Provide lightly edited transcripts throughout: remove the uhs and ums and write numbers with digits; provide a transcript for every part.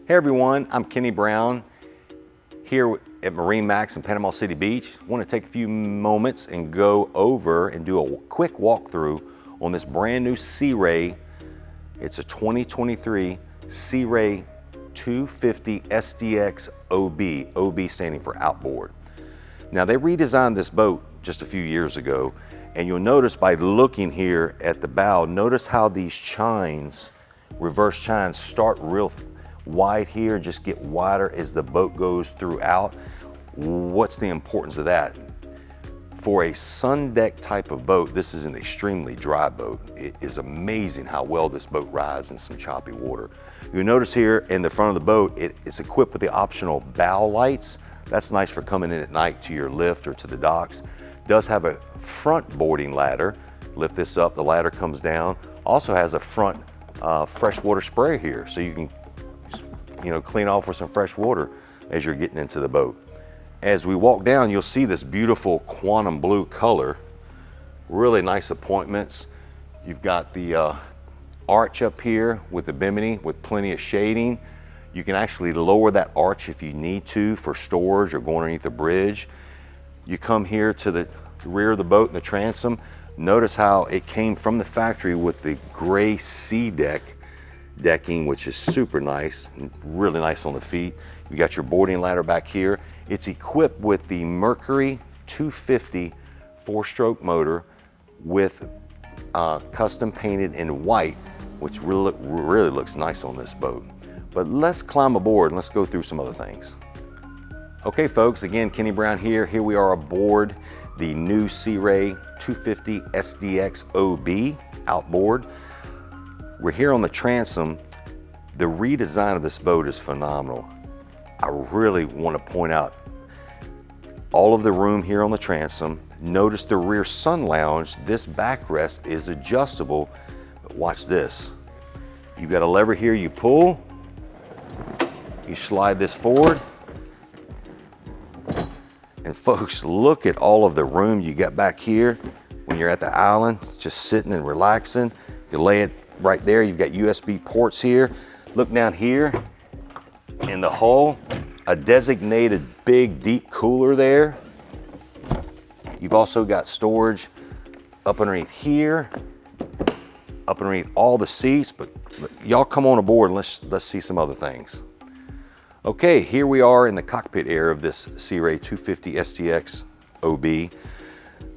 Hey everyone, I'm Kenny Brown here at MarineMax in Panama City Beach. I want to take a few moments and go over and do a quick walkthrough on this brand new Sea Ray. It's a 2023 Sea Ray 250 SDX OB, OB standing for outboard. Now they redesigned this boat just a few years ago, and you'll notice by looking here at the bow, notice how these chines, reverse chines, start real wide here and just get wider as the boat goes throughout. What's the importance of that? For a sun deck type of boat, this is an extremely dry boat. It is amazing how well this boat rides in some choppy water. You'll notice here in the front of the boat, it's equipped with the optional bow lights. That's nice for coming in at night to your lift or to the docks. It does have a front boarding ladder. Lift this up, the ladder comes down. Also has a front freshwater sprayer here, so you can clean off with some fresh water as you're getting into the boat. As we walk down, you'll see this beautiful quantum blue color. Really nice appointments. You've got the arch up here with the bimini with plenty of shading. You can actually lower that arch if you need to for storage or going underneath the bridge. You come here to the rear of the boat in the transom. Notice how it came from the factory with the gray sea decking, which is super nice, really nice on the feet. You got your boarding ladder back here. It's equipped with the Mercury 250 four-stroke motor with custom painted in white, which really looks nice on this boat. But let's climb aboard and let's go through some other things. Okay folks, again, Kenny Brown here. Here we are aboard the new Sea Ray 250 SDX OB outboard. We're here on the transom. The redesign of this boat is phenomenal. I really want to point out all of the room here on the transom. Notice the rear sun lounge. This backrest is adjustable. But watch this. You've got a lever here you pull. You slide this forward. And folks, look at all of the room you got back here when you're at the island, just sitting and relaxing. You lay it right there. You've got USB ports here. Look down here in the hull, a designated big deep cooler there. You've also got storage up underneath here, up underneath all the seats, but y'all come on aboard and let's see some other things. Okay, here we are in the cockpit area of this Sea Ray 250 SDX OB.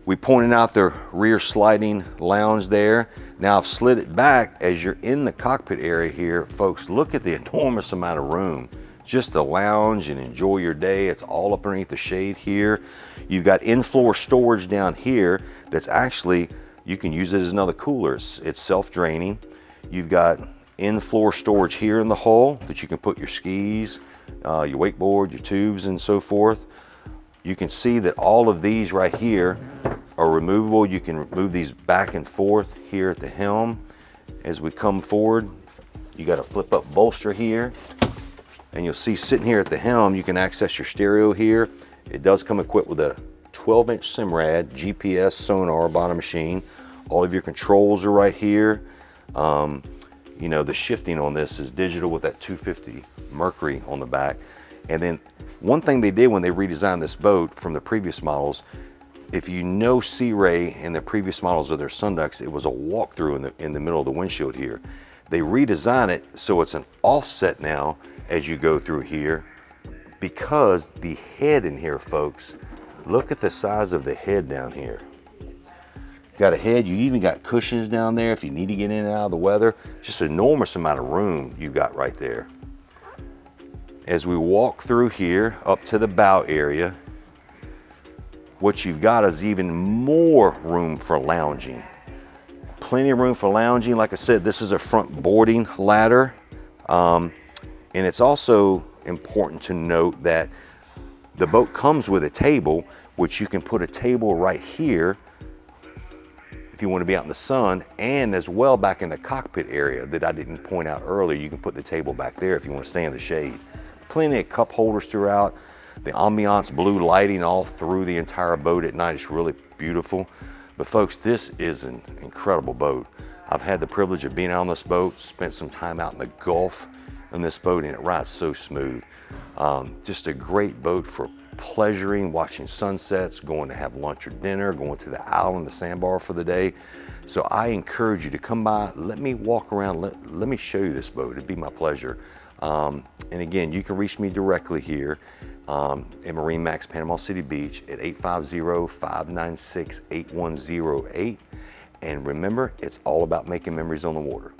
We pointed out the rear sliding lounge there. Now I've slid it back. As you're in the cockpit area here, folks, look at the enormous amount of room. Just to lounge and enjoy your day. It's all up underneath the shade here. You've got in-floor storage down here that's actually, you can use it as another cooler. It's self-draining. You've got in-floor storage here in the hull that you can put your skis, your wakeboard, your tubes, and so forth. You can see that all of these right here are removable. You can move these back and forth here at the helm. As we come forward, you got a flip up bolster here. And you'll see sitting here at the helm, you can access your stereo here. It does come equipped with a 12-inch SIMRAD, GPS, sonar, bottom machine. All of your controls are right here. The shifting on this is digital with that 250 Mercury on the back. And then one thing they did when they redesigned this boat from the previous models, if you know Sea Ray in the previous models of their Sunducks, it was a walkthrough in the middle of the windshield here. They redesigned it so it's an offset now as you go through here, because the head in here, folks, look at the size of the head down here. You got a head, you even got cushions down there if you need to get in and out of the weather. Just an enormous amount of room you got right there. As we walk through here up to the bow area, what you've got is even more room for lounging. Plenty of room for lounging. Like I said, this is a front boarding ladder. And it's also important to note that the boat comes with a table, which you can put a table right here if you want to be out in the sun, and as well back in the cockpit area that I didn't point out earlier, you can put the table back there if you want to stay in the shade. Plenty of cup holders throughout. The ambiance blue lighting all through the entire boat at night is really beautiful. But folks, this is an incredible boat. I've had the privilege of being out on this boat, spent some time out in the Gulf, on this boat, and it rides so smooth. Just a great boat for pleasuring, watching sunsets, going to have lunch or dinner, going to the island, the sandbar for the day. So I encourage you to come by, let me walk around, let me show you this boat. It'd be my pleasure. And again, you can reach me directly here at MarineMax Panama City Beach at 850-596-8108. And remember, it's all about making memories on the water.